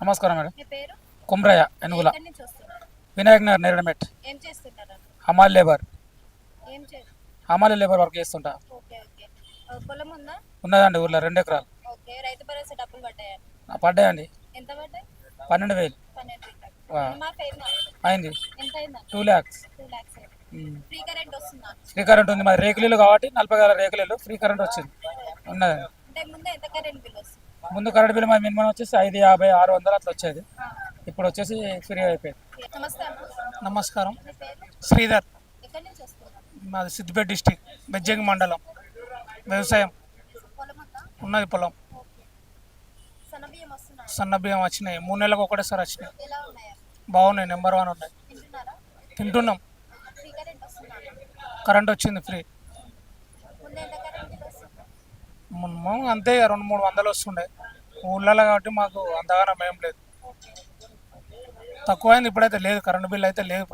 నమస్కారం మేడం. మీ పేరు? కుమ్రయ్య ఎనుగుల ఎక్కడి నుంచి వస్తున్నారు? వినాయక్ నగర్ నేరడమెట్ ఏం చేస్తుంటారు? హమాల్ లేబర్ ఏం చే హమాలి లేబర్ వర్క్ చేస్తుంటా. Okay okay. పొలం ఉందా? ఉన్నదండి ఊర్లో 2 ఎకరాలు. ఓకే. రైతు భరోసా డబ్బులు పడ్డాయా? పడ్డాయండి. ఎంత పడ్డాయి? 12,000 12,000. మాకు అయిందా? అయింది. ఎంత అయిందా? 2 lakhs. 2 lakhs. ఫ్రీ కరెంట్ వస్తుందా? ఫ్రీ కరెంట్ ఉంది. మరి రేకులు కాబట్టి 40 గల రేకులు ఫ్రీ కరెంట్ వచ్చింది ఉన్నదండి. అంటే ముందే ఎంత కరెంట్ బిల్ వస్తుంది? ముందు కరెంట్ బిల్ మరి మినిమం వచ్చేసి 550, 600 అట్లా వచ్చేది. ఇప్పుడు వచ్చేసి ఫ్రీ అయిపోయింది. నమస్తే అన్న. నమస్కారం. మీ పేరు? శ్రీధర్. ఎక్కడి నుంచి వస్తున్నారు? మాది సిద్దిపేట డిస్టిక్ బెజ్జంగి మండలం. వ్యవసాయం పొలం ఉందా? ఉన్నది పొలం. ఓకే. సన్నబియ్యం వస్తున్నాయి. సన్న బియ్యం వచ్చినాయి. 3 నెలలకు ఒకటేసారి వచ్చినాయి. ఎలా ఉన్నాయా? బాగున్నాయి. నెంబర్ 1 ఉన్నాయి. తింటున్నారా? తింటున్నాం. ఫ్రీ కరెంట్ వస్తుందా? కరెంట్ వచ్చింది ఫ్రీ. ముందే ఎంత కరెంట్ బిల్ వస్తుంది? మినిమం అంతే 200-300 వస్తుండే ఊళ్ళలో కాబట్టి మాకు అంతగానో ఏం లేదు. తక్కువైంది. ఇప్పుడైతే లేదు, కరెంట్ బిల్ అయితే లేదు.